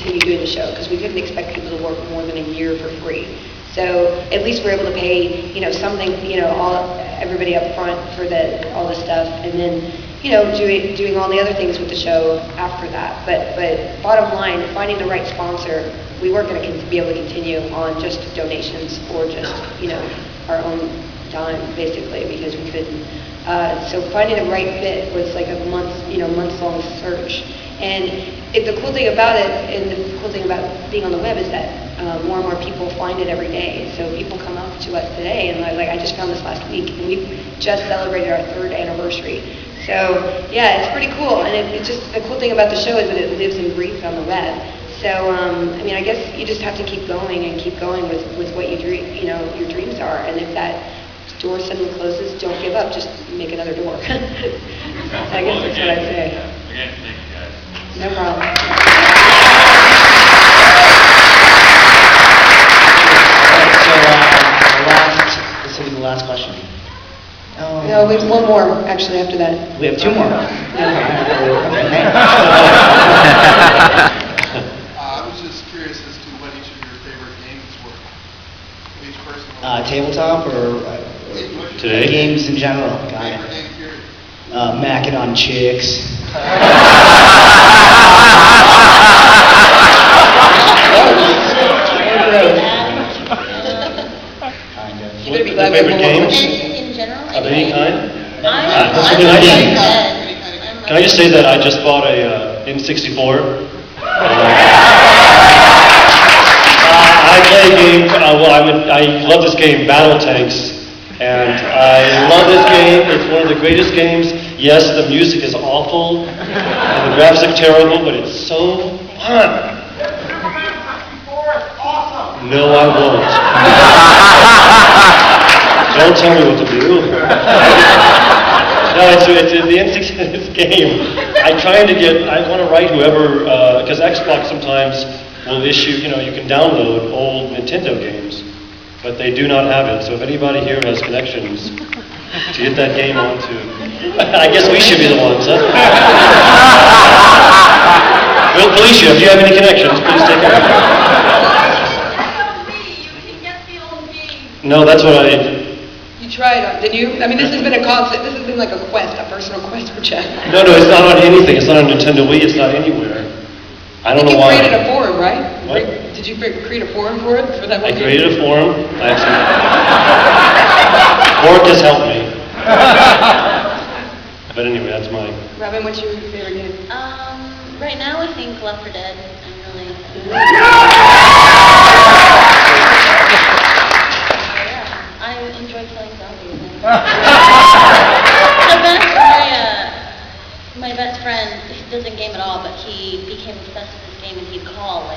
continue doing the show because we couldn't expect people to work more than a year for free. So at least we're able to pay, something, everybody up front for all the stuff, and then, doing all the other things with the show after that. But bottom line, finding the right sponsor, we weren't going to be able to continue on just donations or just, our own time, basically, because we couldn't. So finding the right fit was like a months-long search. And the cool thing about it, and the cool thing about being on the web is that more and more people find it every day. So people come up to us today and like, I just found this last week, and we just celebrated our 3rd anniversary. So yeah, it's pretty cool. And it's just the cool thing about the show is that it lives and breathes on the web. So I guess you just have to keep going with what you dream, your dreams are. And if that door suddenly closes, don't give up. Just make another door. So I guess that's what I'd say. Again, thank you guys. No problem. This will be the last question. No, we have one more, actually, after that. We have 2 more. I was just curious as to what each of your favorite games were. Each person. Tabletop or Today? games in general? Got it. Favorite game period. Macking on chicks. You better be glad we have Favorite one more games? question. In general, Of any kind? That's a good idea. I'm Can I just say that I just bought a N64? I play a game, I love this game, Battle Tanks, and I love this game. It's one of the greatest games. Yes, the music is awful, and the graphics are terrible, but it's so fun. No, I won't. Don't tell me what to do. No, it's the N64 game. I want to write whoever, because Xbox sometimes will issue, you can download old Nintendo games, but they do not have it. So if anybody here has connections to get that game onto, I guess we should be the ones, huh? Well, Felicia, if you have any connections, please take it. No, that's what I... You tried, did you? I mean, this has been a concept. This has been like a quest, a personal quest for Jeff. No, it's not on anything. It's not on Nintendo Wii. It's not anywhere. I don't know why. You created a forum, right? What? Did you create a forum for it? For that I one? created a forum. Work has helped me. But anyway, that's mine. Robin, what's your favorite game? Right now, I think Left 4 Dead. I'm really. I enjoy killing zombies. My best friend doesn't game at all, but he became obsessed with this game, and he'd call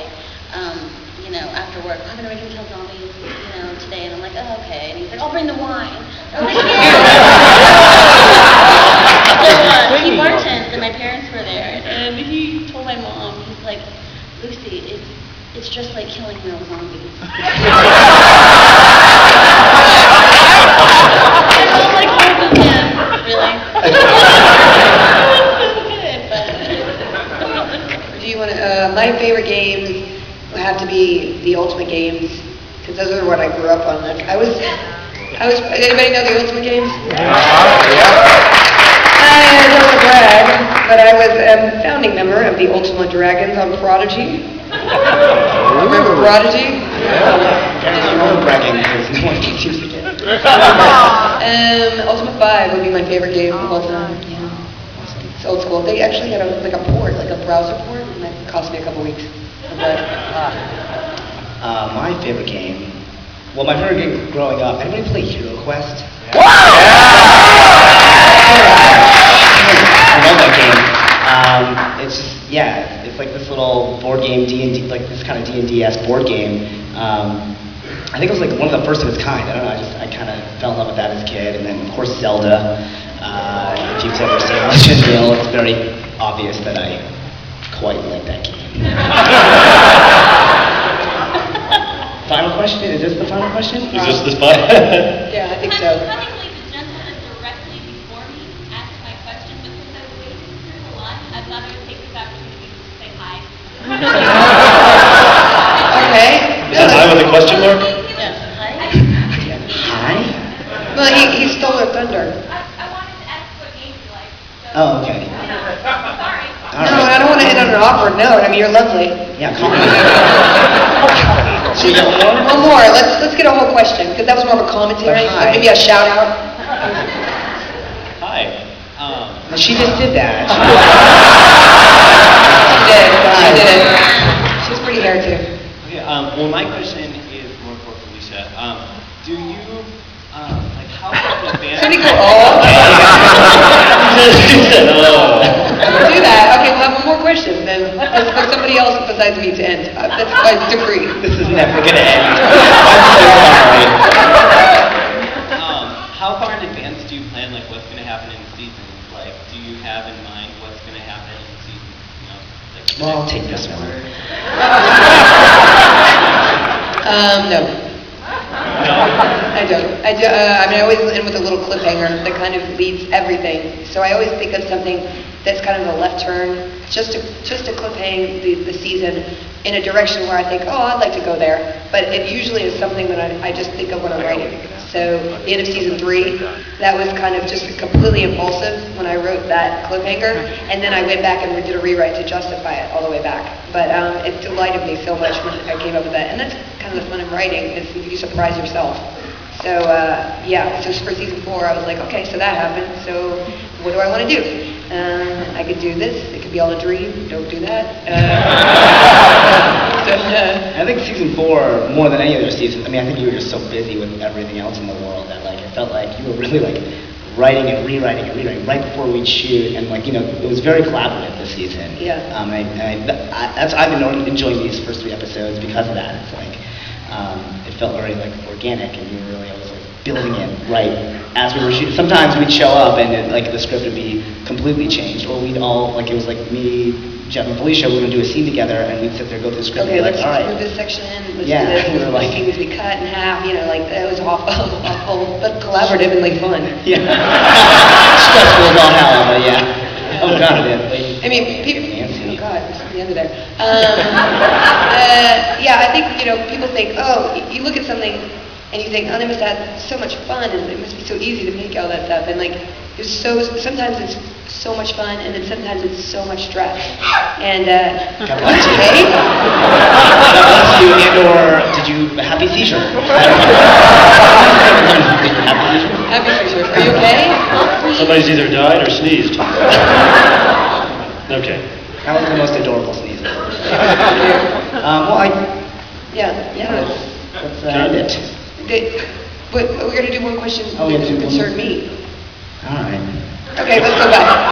after work, I'm gonna make him kill zombies, today, and I'm like, oh, okay, and he's like, I'll bring the wine. I'm like, so he bartended, and my parents were there, and he told my mom, he's like, Lucy, it's just like killing real zombies. Really? Do you want to? My favorite games would have to be the Ultimate games because those are what I grew up on. I was. Anybody know the Ultimate games? I don't want to brag, but I was a founding member of the Ultimate Dragons on Prodigy. Remember Prodigy? I'm bragging because no one can use the game. Ultimate 5 would be my favorite game of all time. Yeah. It's old school. They actually had a port, like a browser port, and that cost me a couple weeks. My favorite game. Well, my favorite game growing up. Anybody play Hero Quest? Yeah. I love that game. It's just it's like this little board game D&D, like this kind of D&D-esque board game. I think it was like one of the first of its kind. I don't know. I kind of fell in love with that as a kid, and then of course Zelda. If you've ever seen Legend of Zelda, it's very obvious that I quite like that game. Final question? Is this the final question? Is this the spot? Yeah, I think so. Technically, the gentleman directly before me asked my question, but since I was waiting through the line, I thought I would take this opportunity to say hi. I mean, you're lovely. Yeah, comment. So you got one? One more. Let's get a whole question, because that was more of a commentary. But hi. Maybe a shout out. Hi. She just did that. She did. She did it. She was pretty hair too. Okay, well, my question is more for Felicia. Do you, like, how far in advance? Somebody go, oh. He said, oh. Do that. Okay, we'll have one more question. Then let's put somebody else besides me to end. That's my decree. This is never gonna end. How far in advance do you plan, like, what's going to happen in the season? Like, do you have in mind what's going to happen in the season? You know, like, Well, I'll take this one. No. No? I don't. I mean, I always end with a little cliffhanger that kind of leads everything. So I always think of something that's kind of a left turn, just to cliffhang the season in a direction where I think, oh, I'd like to go there. But it usually is something that I just think of when I'm writing. So the end of season 3, that was kind of just completely impulsive when I wrote that cliffhanger, and then I went back and did a rewrite to justify it all the way back. But it delighted me so much when I came up with that, and that's kind of the fun of writing, is you surprise yourself. So yeah, so for season 4, I was like, okay, so that happened, so what do I want to do? I could do this, it could be all a dream, don't do that. I think season 4, more than any other season, I mean, I think you were just so busy with everything else in the world that, like, it felt like you were really, like, writing and rewriting right before we'd shoot, and, like, you know, it was very collaborative this season. Yeah. I've been enjoying these first 3 episodes because of that. It's like, it felt very, like, organic, and you were really always, like, building it right as we were shooting. Sometimes we'd show up and, like, the script would be completely changed, or we'd all, like, it was like me, Jeff, and Felicia, we were going to do a scene together, and we'd sit there, go through the script, Okay, and be let's like, all right. move this section in, let's Yeah, do this, we were like- these things we cut in half, you know, like, that was awful, but collaborative and, like, fun. Yeah. Stressful as all hell, but yeah. Oh, God, it is. I mean, people, Nancy. oh God, this is the end of there. Yeah, I think, you know, people think, oh, you look at something and you think, oh, they must have so much fun and it must be so easy to make all that stuff. And like, sometimes it's so much fun and then sometimes it's so much stress. And, God bless you. okay? God bless you, and/or did you happy seizure? Happy seizure. Are you okay? Somebody's either died or sneezed. Okay. That was the most adorable sneeze ever. Yeah. Let's end it. But we're going to do one question Oh, we have to do one concern more. me. All right. Okay, let's go back.